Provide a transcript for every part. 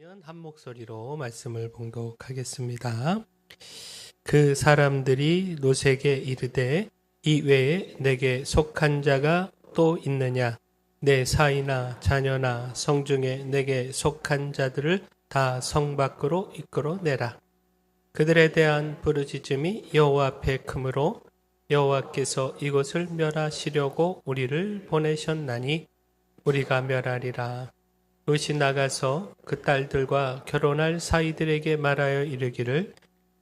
그러면 한 목소리로 말씀을 봉독하겠습니다. 그 사람들이 롯에게 이르되 이 외에 내게 속한 자가 또 있느냐? 내 사이나 자녀나 성중에 내게 속한 자들을 다 성 밖으로 이끌어내라. 그들에 대한 부르짖음이 여호와 앞에 크므로 여호와께서 이곳을 멸하시려고 우리를 보내셨나니 우리가 멸하리라. 롯이 나가서 그 딸들과 결혼할 사이들에게 말하여 이르기를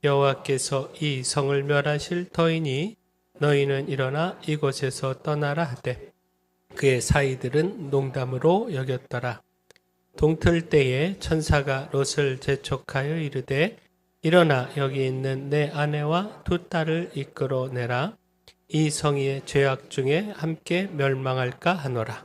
여호와께서 이 성을 멸하실 터이니 너희는 일어나 이곳에서 떠나라 하되 그의 사이들은 농담으로 여겼더라. 동틀 때에 천사가 롯을 재촉하여 이르되 일어나 여기 있는 내 아내와 두 딸을 이끌어내라. 이 성의 죄악 중에 함께 멸망할까 하노라.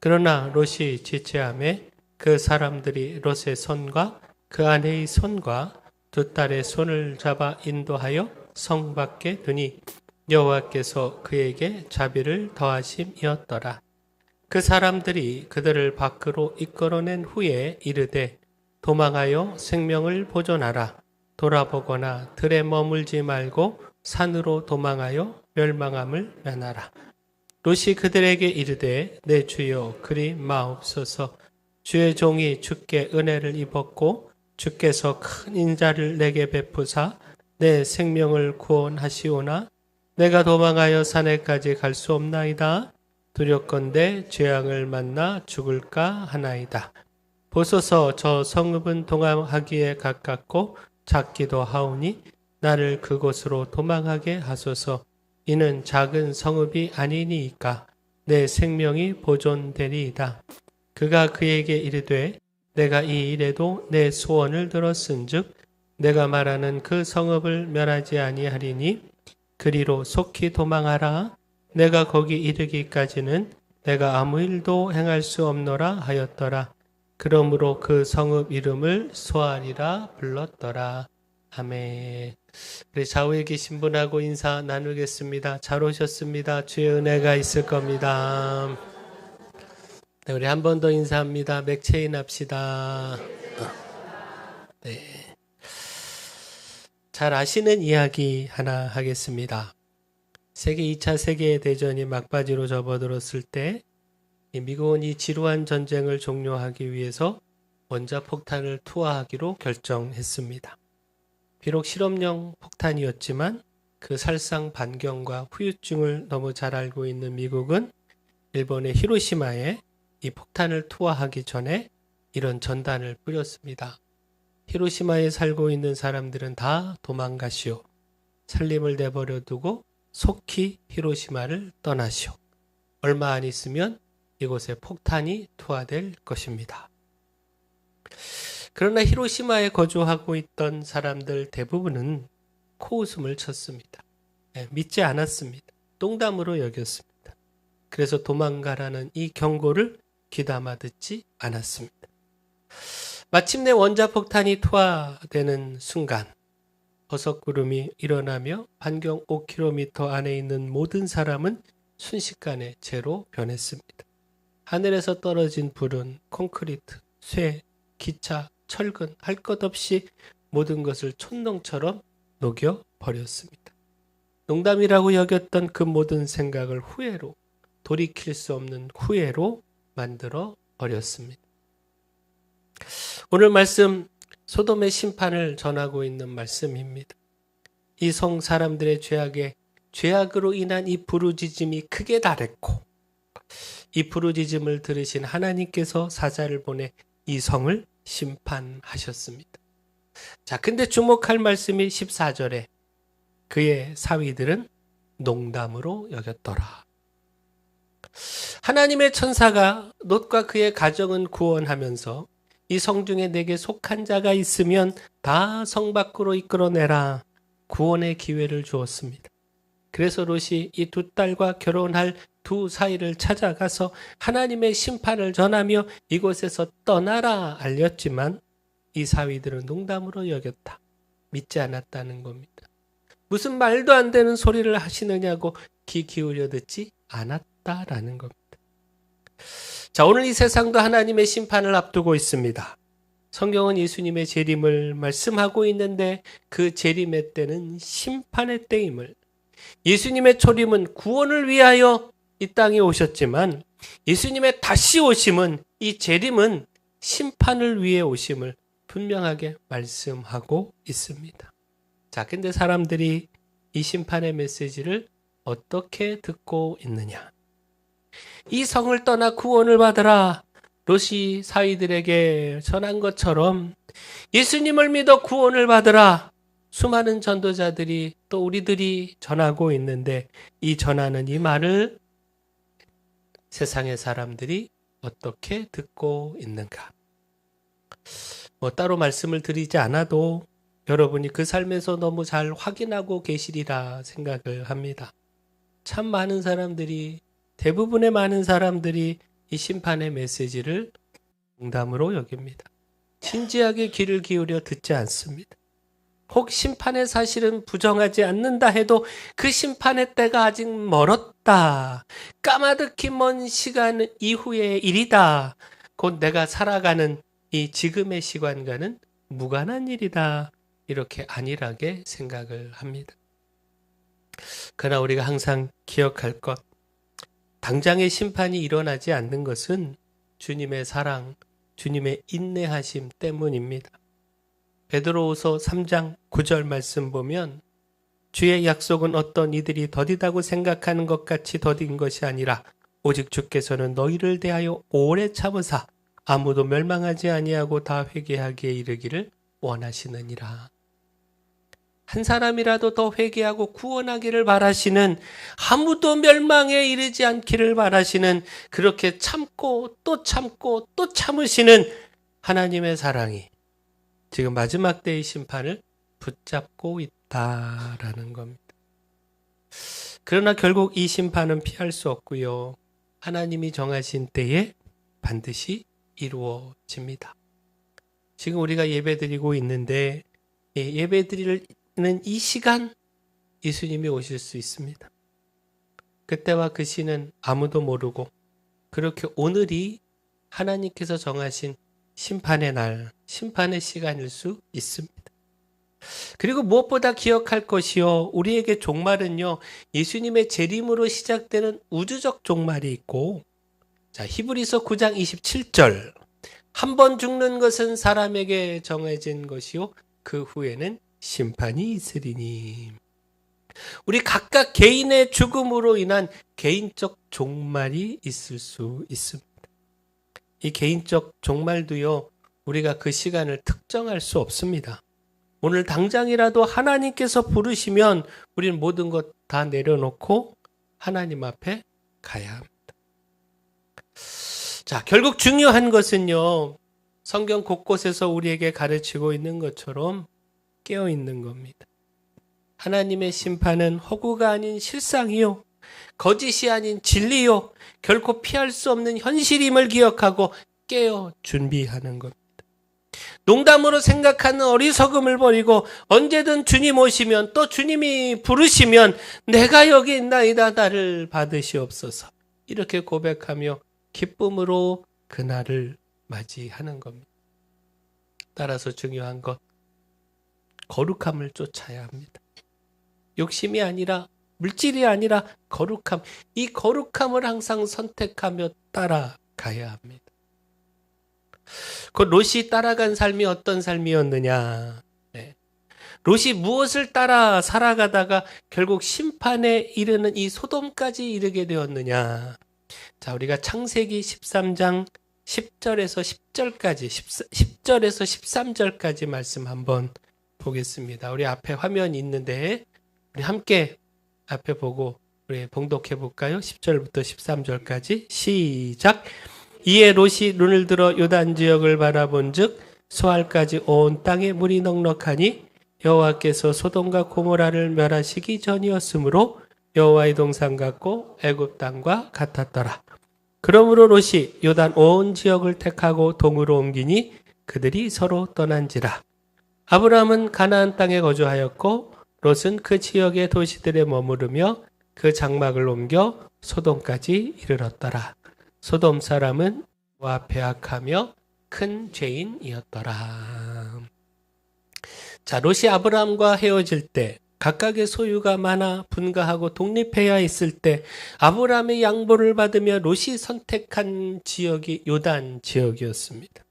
그러나 롯이 지체하매 그 사람들이 롯의 손과 그 아내의 손과 두 딸의 손을 잡아 인도하여 성 밖에 두니 여호와께서 그에게 자비를 더하심이었더라. 그 사람들이 그들을 밖으로 이끌어낸 후에 이르되 도망하여 생명을 보존하라. 돌아보거나 들에 머물지 말고 산으로 도망하여 멸망함을 면하라. 롯이 그들에게 이르되 내 주여 그리 마옵소서. 주의 종이 주께 은혜를 입었고 주께서 큰 인자를 내게 베푸사 내 생명을 구원하시오나 내가 도망하여 산에까지 갈 수 없나이다. 두렵건대 재앙을 만나 죽을까 하나이다. 보소서 저 성읍은 도망하기에 가깝고 작기도 하오니 나를 그곳으로 도망하게 하소서. 이는 작은 성읍이 아니니이까 내 생명이 보존되리이다. 그가 그에게 이르되 내가 이 일에도 내 소원을 들었은즉 내가 말하는 그 성읍을 멸하지 아니하리니 그리로 속히 도망하라. 내가 거기 이르기까지는 내가 아무 일도 행할 수 없노라 하였더라. 그러므로 그 성읍 이름을 소알이라 불렀더라. 아멘. 우리 좌우에 계신 분하고 인사 나누겠습니다. 잘 오셨습니다. 주의 은혜가 있을 겁니다. 네, 우리 한 번 더 인사합니다. 맥체인 합시다. 네. 잘 아시는 이야기 하나 하겠습니다. 세계 2차 세계대전이 막바지로 접어들었을 때 미국은 이 지루한 전쟁을 종료하기 위해서 원자폭탄을 투하하기로 결정했습니다. 비록 실험용 폭탄이었지만 그 살상 반경과 후유증을 너무 잘 알고 있는 미국은 일본의 히로시마에 이 폭탄을 투하하기 전에 이런 전단을 뿌렸습니다. 히로시마에 살고 있는 사람들은 다 도망가시오. 살림을 내버려 두고 속히 히로시마를 떠나시오. 얼마 안 있으면 이곳에 폭탄이 투하될 것입니다. 그러나 히로시마에 거주하고 있던 사람들 대부분은 코웃음을 쳤습니다. 믿지 않았습니다. 농담으로 여겼습니다. 그래서 도망가라는 이 경고를 귀담아 듣지 않았습니다. 마침내 원자폭탄이 투하되는 순간 버섯구름이 일어나며 반경 5km 안에 있는 모든 사람은 순식간에 재로 변했습니다. 하늘에서 떨어진 불은 콘크리트, 쇠, 기차, 철근 할 것 없이 모든 것을 촛농처럼 녹여버렸습니다. 농담이라고 여겼던 그 모든 생각을 후회로, 돌이킬 수 없는 후회로 만들어 버렸습니다. 오늘 말씀 소돔의 심판을 전하고 있는 말씀입니다. 이 성 사람들의 죄악으로 인한 이 부르짖음이 크게 달했고 이 부르짖음을 들으신 하나님께서 사자를 보내 이 성을 심판하셨습니다. 자, 근데 주목할 말씀이 14절에 그의 사위들은 농담으로 여겼더라. 하나님의 천사가 롯과 그의 가정은 구원하면서 이 성 중에 내게 속한 자가 있으면 다 성 밖으로 이끌어내라. 구원의 기회를 주었습니다. 그래서 롯이 이 두 딸과 결혼할 두 사이를 찾아가서 하나님의 심판을 전하며 이곳에서 떠나라 알렸지만 이 사위들은 농담으로 여겼다. 믿지 않았다는 겁니다. 무슨 말도 안 되는 소리를 하시느냐고 귀 기울여 듣지 않았다라는 겁니다. 자, 오늘 이 세상도 하나님의 심판을 앞두고 있습니다. 성경은 예수님의 재림을 말씀하고 있는데 그 재림의 때는 심판의 때임을, 예수님의 초림은 구원을 위하여 이 땅에 오셨지만 예수님의 다시 오심은, 이 재림은 심판을 위해 오심을 분명하게 말씀하고 있습니다. 자, 근데 사람들이 이 심판의 메시지를 어떻게 듣고 있느냐? 이 성을 떠나 구원을 받으라, 롯이 사위들에게 전한 것처럼 예수님을 믿어 구원을 받으라, 수많은 전도자들이 또 우리들이 전하고 있는데, 이 전하는 이 말을 세상의 사람들이 어떻게 듣고 있는가? 따로 말씀을 드리지 않아도 여러분이 그 삶에서 너무 잘 확인하고 계시리라 생각을 합니다. 참 많은 사람들이, 대부분의 많은 사람들이 이 심판의 메시지를 농담으로 여깁니다. 진지하게 귀를 기울여 듣지 않습니다. 혹 심판의 사실은 부정하지 않는다 해도 그 심판의 때가 아직 멀었다, 까마득히 먼 시간 이후의 일이다, 곧 내가 살아가는 이 지금의 시간과는 무관한 일이다, 이렇게 안일하게 생각을 합니다. 그러나 우리가 항상 기억할 것, 당장의 심판이 일어나지 않는 것은 주님의 사랑, 주님의 인내하심 때문입니다. 베드로후서 3장 9절 말씀 보면, 주의 약속은 어떤 이들이 더디다고 생각하는 것 같이 더딘 것이 아니라 오직 주께서는 너희를 대하여 오래 참으사 아무도 멸망하지 아니하고 다 회개하기에 이르기를 원하시느니라. 한 사람이라도 더 회개하고 구원하기를 바라시는, 아무도 멸망에 이르지 않기를 바라시는, 그렇게 참고 또 참고 또 참으시는 하나님의 사랑이 지금 마지막 때의 심판을 붙잡고 있다라는 겁니다. 그러나 결국 이 심판은 피할 수 없고요, 하나님이 정하신 때에 반드시 이루어집니다. 지금 우리가 예배드리고 있는데, 예배드리는 이 시간 예수님이 오실 수 있습니다. 그때와 그 시는 아무도 모르고, 그렇게 오늘이 하나님께서 정하신 심판의 날, 심판의 시간일 수 있습니다. 그리고 무엇보다 기억할 것이요, 우리에게 종말은요, 예수님의 재림으로 시작되는 우주적 종말이 있고, 자, 히브리서 9장 27절, 한 번 죽는 것은 사람에게 정해진 것이요 그 후에는 심판이 있으리니. 우리 각각 개인의 죽음으로 인한 개인적 종말이 있을 수 있습니다. 이 개인적 종말도요, 우리가 그 시간을 특정할 수 없습니다. 오늘 당장이라도 하나님께서 부르시면 우리는 모든 것 다 내려놓고 하나님 앞에 가야 합니다. 자, 결국 중요한 것은요, 성경 곳곳에서 우리에게 가르치고 있는 것처럼 깨어 있는 겁니다. 하나님의 심판은 허구가 아닌 실상이요, 거짓이 아닌 진리요, 결코 피할 수 없는 현실임을 기억하고 깨어 준비하는 겁니다. 농담으로 생각하는 어리석음을 버리고 언제든 주님 오시면, 또 주님이 부르시면 내가 여기 있나이다, 나를 받으시옵소서, 이렇게 고백하며 기쁨으로 그날을 맞이하는 겁니다. 따라서 중요한 것, 거룩함을 쫓아야 합니다. 욕심이 아니라, 물질이 아니라 거룩함, 이 거룩함을 항상 선택하며 따라가야 합니다. 그 롯이 따라간 삶이 어떤 삶이었느냐? 네. 롯이 무엇을 따라 살아가다가 결국 심판에 이르는 이 소돔까지 이르게 되었느냐? 자, 우리가 창세기 13장 10절에서 10절까지, 10절에서 13절까지 말씀 한번 보겠습니다. 우리 앞에 화면이 있는데 우리 함께 앞에 보고 우리 봉독해 볼까요? 10절부터 13절까지 시작. 이에 롯이 눈을 들어 요단 지역을 바라본즉 소알까지 온 땅에 물이 넉넉하니 여호와께서 소돔과 고모라를 멸하시기 전이었으므로 여호와의 동산 같고 애굽 땅과 같았더라. 그러므로 롯이 요단 온 지역을 택하고 동으로 옮기니 그들이 서로 떠난지라. 아브라함은 가나안 땅에 거주하였고 롯은 그 지역의 도시들에 머무르며 그 장막을 옮겨 소돔까지 이르렀더라. 소돔 사람은 와 배악하며 큰 죄인이었더라. 자, 롯이 아브라함과 헤어질 때 각각의 소유가 많아 분가하고 독립해야 했을 때 아브라함의 양보를 받으며 롯이 선택한 지역이 요단 지역이었습니다.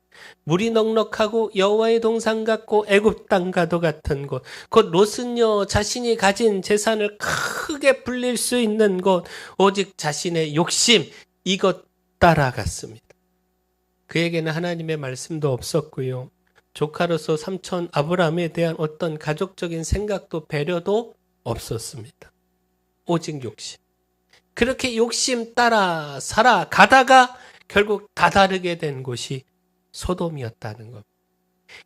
물이 넉넉하고 여호와의 동산 같고 애굽 땅과도 같은 곳. 곧 롯은요 자신이 가진 재산을 크게 불릴 수 있는 곳, 오직 자신의 욕심 이것 따라갔습니다. 그에게는 하나님의 말씀도 없었고요. 조카로서 삼촌 아브라함에 대한 어떤 가족적인 생각도 배려도 없었습니다. 오직 욕심. 그렇게 욕심 따라 살아가다가 결국 다다르게 된 곳이 소돔이었다는 것.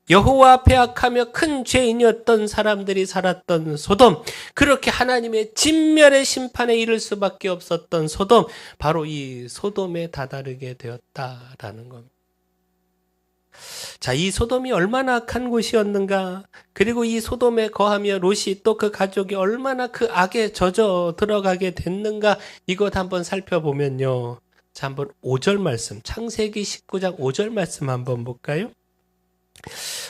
여호와 앞에 악하며 큰 죄인이었던 사람들이 살았던 소돔, 그렇게 하나님의 진멸의 심판에 이를 수밖에 없었던 소돔, 바로 이 소돔에 다다르게 되었다라는 겁니다. 자, 이 소돔이 얼마나 악한 곳이었는가, 그리고 이 소돔에 거하며 롯이 또 그 가족이 얼마나 그 악에 젖어 들어가게 됐는가, 이것 한번 살펴보면요. 자, 한번 5절 말씀, 창세기 19장 5절 말씀 한번 볼까요?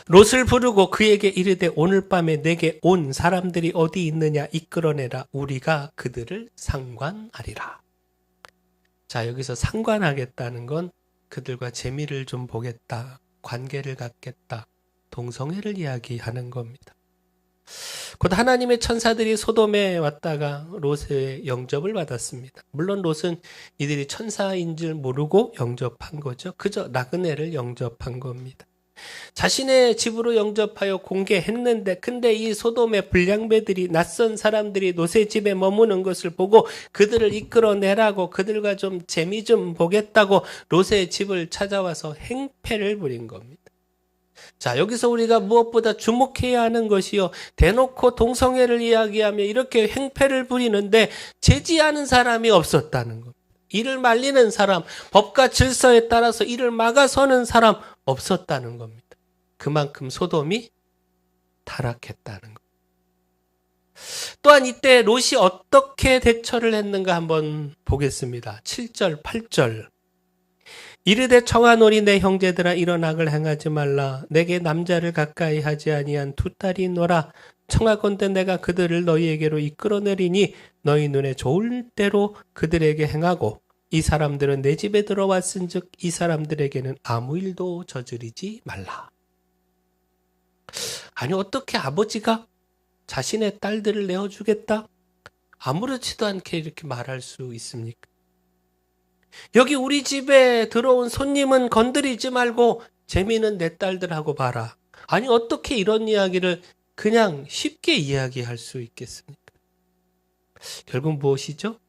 롯을 부르고 그에게 이르되 오늘 밤에 내게 온 사람들이 어디 있느냐 이끌어내라, 우리가 그들을 상관하리라. 자, 여기서 상관하겠다는 건 그들과 재미를 좀 보겠다, 관계를 갖겠다, 동성애를 이야기하는 겁니다. 곧 하나님의 천사들이 소돔에 왔다가 롯의 영접을 받았습니다. 물론 롯은 이들이 천사인 줄 모르고 영접한 거죠. 그저 나그네를 영접한 겁니다. 자신의 집으로 영접하여 공개했는데, 근데 이 소돔의 불량배들이, 낯선 사람들이 롯의 집에 머무는 것을 보고 그들을 이끌어내라고, 그들과 좀 재미 좀 보겠다고 롯의 집을 찾아와서 행패를 부린 겁니다. 자, 여기서 우리가 무엇보다 주목해야 하는 것이요, 대놓고 동성애를 이야기하며 이렇게 행패를 부리는데 제지하는 사람이 없었다는 겁니다. 이를 말리는 사람, 법과 질서에 따라서 이를 막아서는 사람 없었다는 겁니다. 그만큼 소돔이 타락했다는 것. 또한 이때 롯이 어떻게 대처를 했는가 한번 보겠습니다. 7절, 8절. 이르되 청하노니 내 형제들아 이런 악을 행하지 말라. 내게 남자를 가까이 하지 아니한 두 딸이 있노라. 청하건대 내가 그들을 너희에게로 이끌어내리니 너희 눈에 좋을 대로 그들에게 행하고, 이 사람들은 내 집에 들어왔은즉 이 사람들에게는 아무 일도 저지르지 말라. 아니, 어떻게 아버지가 자신의 딸들을 내어주겠다? 아무렇지도 않게 이렇게 말할 수 있습니까? 여기 우리 집에 들어온 손님은 건드리지 말고 재미는 내 딸들하고 봐라. 아니, 어떻게 이런 이야기를 그냥 쉽게 이야기할 수 있겠습니까? 결국 무엇이죠?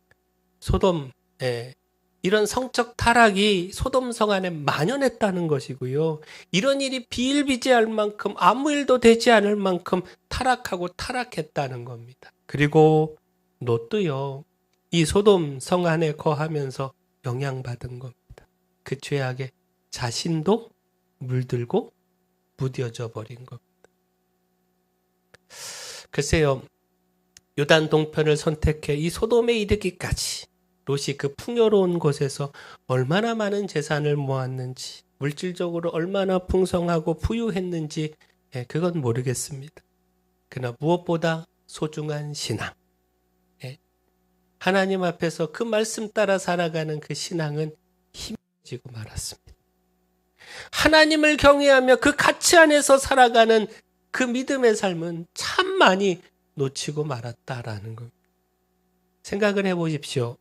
소돔에 이런 성적 타락이 소돔성 안에 만연했다는 것이고요. 이런 일이 비일비재할 만큼, 아무 일도 되지 않을 만큼 타락했다는 겁니다. 그리고 롯도요, 이 소돔성 안에 거하면서 영향받은 겁니다. 그 죄악에 자신도 물들고 무뎌져 버린 겁니다. 글쎄요, 요단 동편을 선택해 이 소돔에 이르기까지 롯이 그 풍요로운 곳에서 얼마나 많은 재산을 모았는지, 물질적으로 얼마나 풍성하고 부유했는지, 그건 모르겠습니다. 그러나 무엇보다 소중한 신앙, 하나님 앞에서 그 말씀 따라 살아가는 그 신앙은 힘지고 말았습니다. 하나님을 경외하며 그 가치 안에서 살아가는 그 믿음의 삶은 참 많이 놓치고 말았다라는 겁니다. 생각을 해보십시오.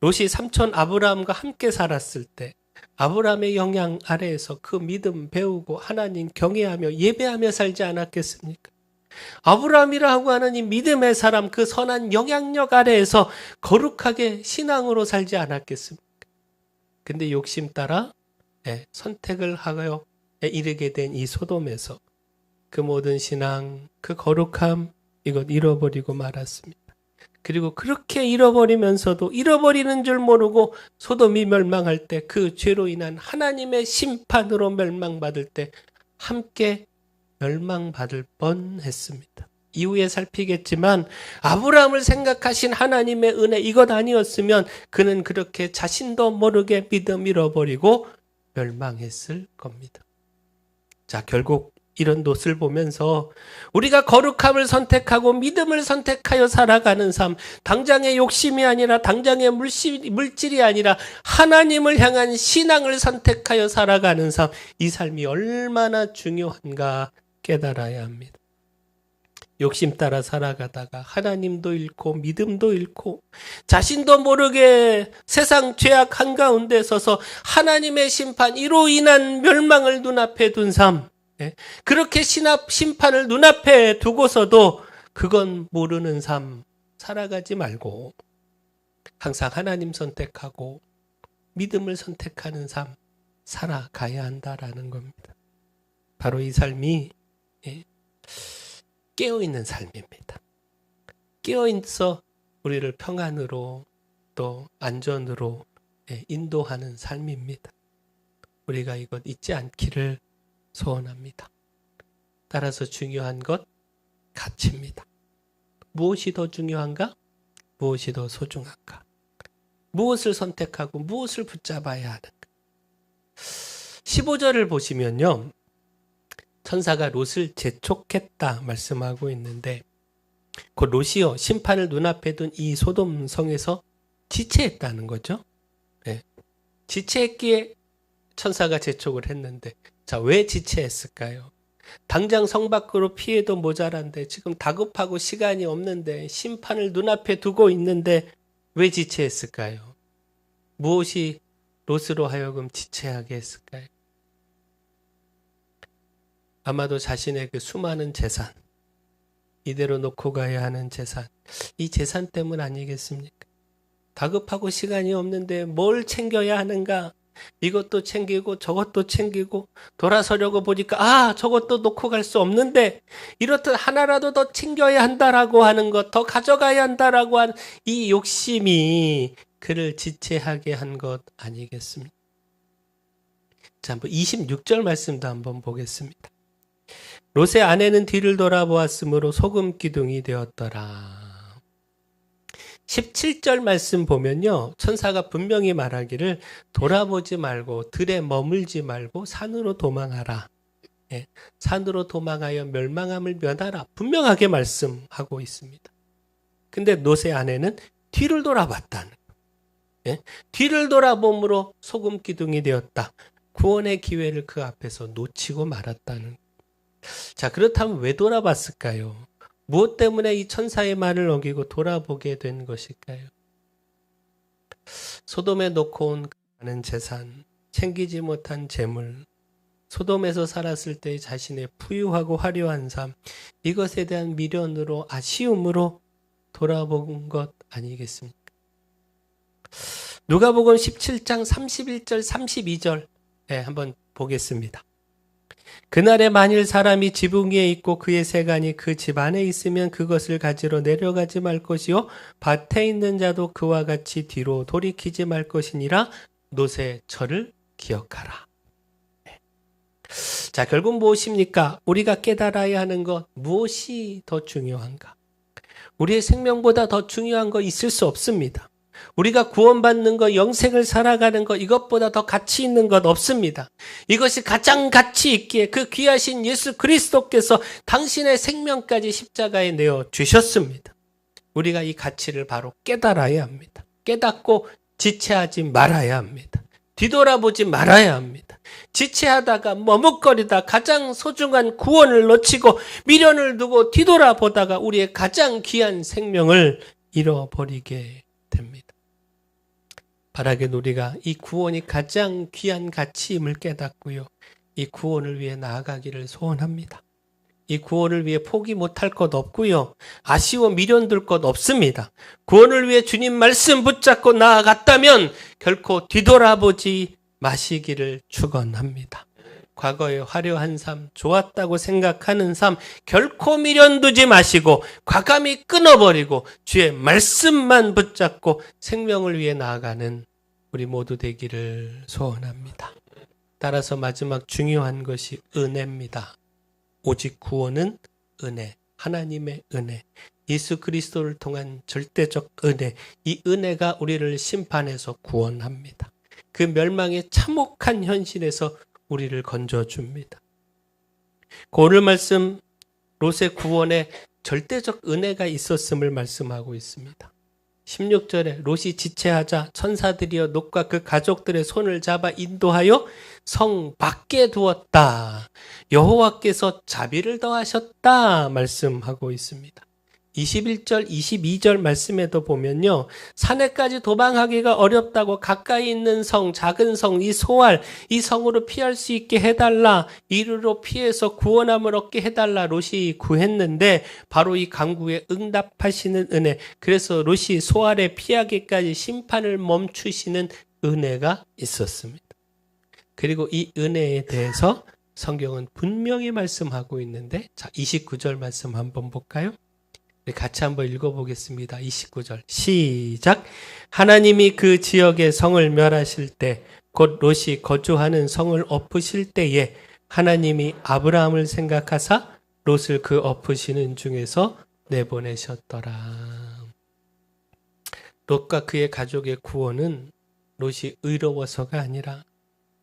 롯이 삼촌 아브라함과 함께 살았을 때 아브라함의 영향 아래에서 그 믿음 배우고 하나님 경외하며 예배하며 살지 않았겠습니까? 아브라함이라고 하는 이 믿음의 사람, 그 선한 영향력 아래에서 거룩하게 신앙으로 살지 않았겠습니까? 근데 욕심 따라 선택을 하여 이르게 된 이 소돔에서 그 모든 신앙, 그 거룩함, 이것 잃어버리고 말았습니다. 그리고 그렇게 잃어버리면서도 잃어버리는 줄 모르고 소돔이 멸망할 때, 그 죄로 인한 하나님의 심판으로 멸망받을 때 함께 멸망받을 뻔했습니다. 이후에 살피겠지만 아브라함을 생각하신 하나님의 은혜, 이것 아니었으면 그는 그렇게 자신도 모르게 믿음 잃어버리고 멸망했을 겁니다. 자, 결국 이런 롯을 보면서 우리가 거룩함을 선택하고 믿음을 선택하여 살아가는 삶, 당장의 욕심이 아니라 당장의 물질이 아니라 하나님을 향한 신앙을 선택하여 살아가는 삶, 이 삶이 얼마나 중요한가 깨달아야 합니다. 욕심 따라 살아가다가 하나님도 잃고 믿음도 잃고 자신도 모르게 세상 죄악 한가운데 서서 하나님의 심판, 이로 인한 멸망을 눈앞에 둔 삶, 그렇게 심판을 눈앞에 두고서도 그건 모르는 삶 살아가지 말고 항상 하나님 선택하고 믿음을 선택하는 삶 살아가야 한다라는 겁니다. 바로 이 삶이 깨어있는 삶입니다. 깨어있어 우리를 평안으로 또 안전으로 인도하는 삶입니다. 우리가 이것 잊지 않기를 소원합니다. 따라서 중요한 것 가치입니다. 무엇이 더 중요한가? 무엇이 더 소중한가? 무엇을 선택하고 무엇을 붙잡아야 하는가? 15절을 보시면요, 천사가 롯을 재촉했다 말씀하고 있는데, 그 롯이요 심판을 눈앞에 둔 이 소돔 성에서 지체했다는 거죠. 지체했기에 천사가 재촉을 했는데, 자, 왜 지체했을까요? 당장 성 밖으로 피해도 모자란데 지금 다급하고 시간이 없는데 심판을 눈앞에 두고 있는데 왜 지체했을까요? 무엇이 롯으로 하여금 지체하게 했을까요? 아마도 자신의 그 수많은 재산, 이대로 놓고 가야 하는 재산, 이 재산 때문 아니겠습니까? 다급하고 시간이 없는데 뭘 챙겨야 하는가? 이것도 챙기고 저것도 챙기고 돌아서려고 보니까 저것도 놓고 갈 수 없는데 이렇듯 하나라도 더 챙겨야 한다라고 하는 것, 더 가져가야 한다라고 하는 이 욕심이 그를 지체하게 한 것 아니겠습니까? 자, 한번 26절 말씀도 한번 보겠습니다. 롯의 아내는 뒤를 돌아보았으므로 소금 기둥이 되었더라. 17절 말씀 보면요, 천사가 분명히 말하기를 돌아보지 말고 들에 머물지 말고 산으로 도망하라. 산으로 도망하여 멸망함을 면하라. 분명하게 말씀하고 있습니다. 근데 롯의 아내는 뒤를 돌아봤다는 거예요. 뒤를 돌아봄으로 소금 기둥이 되었다. 구원의 기회를 그 앞에서 놓치고 말았다는 거예요. 자, 그렇다면 왜 돌아봤을까요? 무엇 때문에 이 천사의 말을 어기고 돌아보게 된 것일까요? 소돔에 놓고 온 많은 재산, 챙기지 못한 재물, 소돔에서 살았을 때 자신의 부유하고 화려한 삶, 이것에 대한 미련으로, 아쉬움으로 돌아본 것 아니겠습니까? 누가복음 17장 31절 32절 한번 보겠습니다. 그날에 만일 사람이 지붕 위에 있고 그의 세간이 그 집 안에 있으면 그것을 가지러 내려가지 말 것이요 밭에 있는 자도 그와 같이 뒤로 돌이키지 말 것이니라. 롯의 철을 기억하라. 자, 결국 무엇입니까? 우리가 깨달아야 하는 것, 무엇이 더 중요한가? 우리의 생명보다 더 중요한 거 있을 수 없습니다. 우리가 구원받는 것, 영생을 살아가는 것, 이것보다 더 가치 있는 것 없습니다. 이것이 가장 가치 있기에 그 귀하신 예수 그리스도께서 당신의 생명까지 십자가에 내어 주셨습니다. 우리가 이 가치를 바로 깨달아야 합니다. 깨닫고 지체하지 말아야 합니다. 뒤돌아보지 말아야 합니다. 지체하다가 머뭇거리다 가장 소중한 구원을 놓치고 미련을 두고 뒤돌아보다가 우리의 가장 귀한 생명을 잃어버리게 됩니다. 바라긴 우리가 이 구원이 가장 귀한 가치임을 깨닫고요, 이 구원을 위해 나아가기를 소원합니다. 이 구원을 위해 포기 못할 것 없고요, 아쉬워 미련들 것 없습니다. 구원을 위해 주님 말씀 붙잡고 나아갔다면 결코 뒤돌아보지 마시기를 축원합니다. 과거의 화려한 삶, 좋았다고 생각하는 삶 결코 미련 두지 마시고 과감히 끊어버리고 주의 말씀만 붙잡고 생명을 위해 나아가는 우리 모두 되기를 소원합니다. 따라서 마지막 중요한 것이 은혜입니다. 오직 구원은 은혜, 하나님의 은혜, 예수 그리스도를 통한 절대적 은혜, 이 은혜가 우리를 심판해서 구원합니다. 그 멸망의 참혹한 현실에서 우리를 건져줍니다. 그 오늘 말씀 롯의 구원에 절대적 은혜가 있었음을 말씀하고 있습니다. 16절에 롯이 지체하자 천사들이여 롯과 그 가족들의 손을 잡아 인도하여 성 밖에 두었다. 여호와께서 자비를 더하셨다 말씀하고 있습니다. 21절, 22절 말씀에도 보면요. 산에까지 도망하기가 어렵다고 가까이 있는 성, 작은 성, 이 소알, 이 성으로 피할 수 있게 해달라. 이리로 피해서 구원함을 얻게 해달라. 롯이 구했는데 바로 이 간구에 응답하시는 은혜. 그래서 롯이 소알에 피하기까지 심판을 멈추시는 은혜가 있었습니다. 그리고 이 은혜에 대해서 성경은 분명히 말씀하고 있는데, 자, 29절 말씀 한번 볼까요? 같이 한번 읽어보겠습니다. 29절 시작. 하나님이 그 지역의 성을 멸하실 때, 곧 롯이 거주하는 성을 엎으실 때에 하나님이 아브라함을 생각하사 롯을 그 엎으시는 중에서 내보내셨더라. 롯과 그의 가족의 구원은 롯이 의로워서가 아니라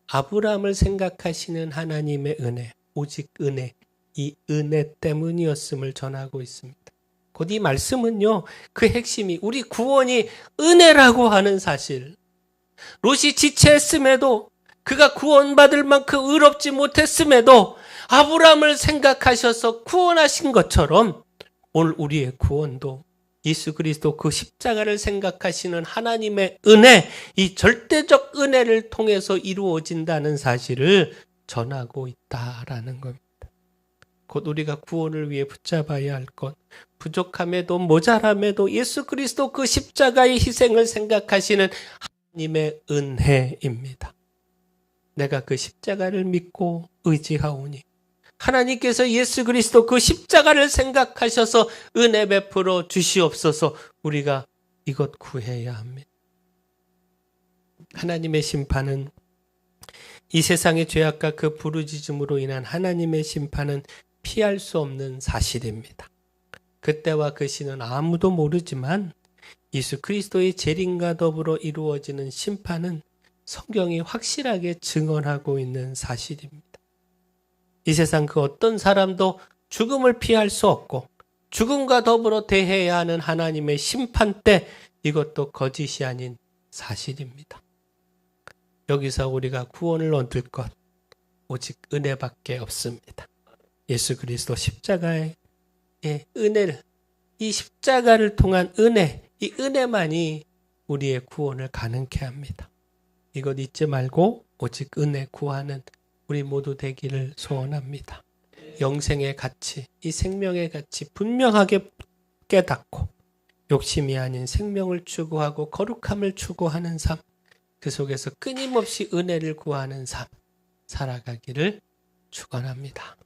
아브라함을 생각하시는 하나님의 은혜, 오직 은혜, 이 은혜 때문이었음을 전하고 있습니다. 곧 이 말씀은요, 그 핵심이 우리 구원이 은혜라고 하는 사실. 롯이 지체했음에도, 그가 구원받을 만큼 의롭지 못했음에도 아브라함을 생각하셔서 구원하신 것처럼 오늘 우리의 구원도 예수 그리스도 그 십자가를 생각하시는 하나님의 은혜, 이 절대적 은혜를 통해서 이루어진다는 사실을 전하고 있다라는 겁니다. 곧 우리가 구원을 위해 붙잡아야 할 것, 부족함에도 모자람에도 예수 그리스도 그 십자가의 희생을 생각하시는 하나님의 은혜입니다. 내가 그 십자가를 믿고 의지하오니 하나님께서 예수 그리스도 그 십자가를 생각하셔서 은혜 베풀어 주시옵소서. 우리가 이것 구해야 합니다. 하나님의 심판은, 이 세상의 죄악과 그 부르짖음으로 인한 하나님의 심판은 피할 수 없는 사실입니다. 그때와 그 시는 아무도 모르지만 예수 그리스도의 재림과 더불어 이루어지는 심판은 성경이 확실하게 증언하고 있는 사실입니다. 이 세상 그 어떤 사람도 죽음을 피할 수 없고 죽음과 더불어 대해야 하는 하나님의 심판 때 이것도 거짓이 아닌 사실입니다. 여기서 우리가 구원을 얻을 것 오직 은혜밖에 없습니다. 예수 그리스도 십자가의 은혜를, 이 십자가를 통한 은혜, 이 은혜만이 우리의 구원을 가능케 합니다. 이것 잊지 말고 오직 은혜 구하는 우리 모두 되기를 소원합니다. 영생의 가치, 이 생명의 가치 분명하게 깨닫고 욕심이 아닌 생명을 추구하고 거룩함을 추구하는 삶, 그 속에서 끊임없이 은혜를 구하는 삶 살아가기를 축원합니다.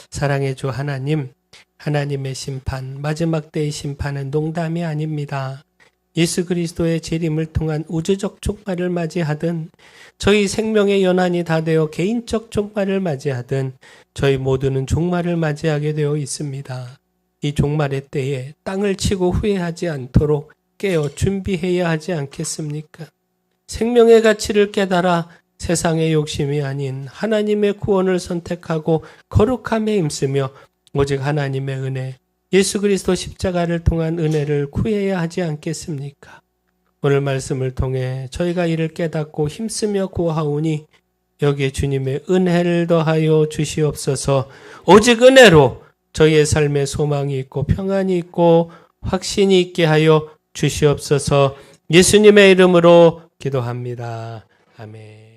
사랑의 주 하나님, 하나님의 심판, 마지막 때의 심판은 농담이 아닙니다. 예수 그리스도의 재림을 통한 우주적 종말을 맞이하든 저희 생명의 연한이 다 되어 개인적 종말을 맞이하든 저희 모두는 종말을 맞이하게 되어 있습니다. 이 종말의 때에 땅을 치고 후회하지 않도록 깨어 준비해야 하지 않겠습니까? 생명의 가치를 깨달아 세상의 욕심이 아닌 하나님의 구원을 선택하고 거룩함에 힘쓰며 오직 하나님의 은혜, 예수 그리스도 십자가를 통한 은혜를 구해야 하지 않겠습니까? 오늘 말씀을 통해 저희가 이를 깨닫고 힘쓰며 구하오니 여기에 주님의 은혜를 더하여 주시옵소서. 오직 은혜로 저희의 삶에 소망이 있고 평안이 있고 확신이 있게 하여 주시옵소서. 예수님의 이름으로 기도합니다. 아멘.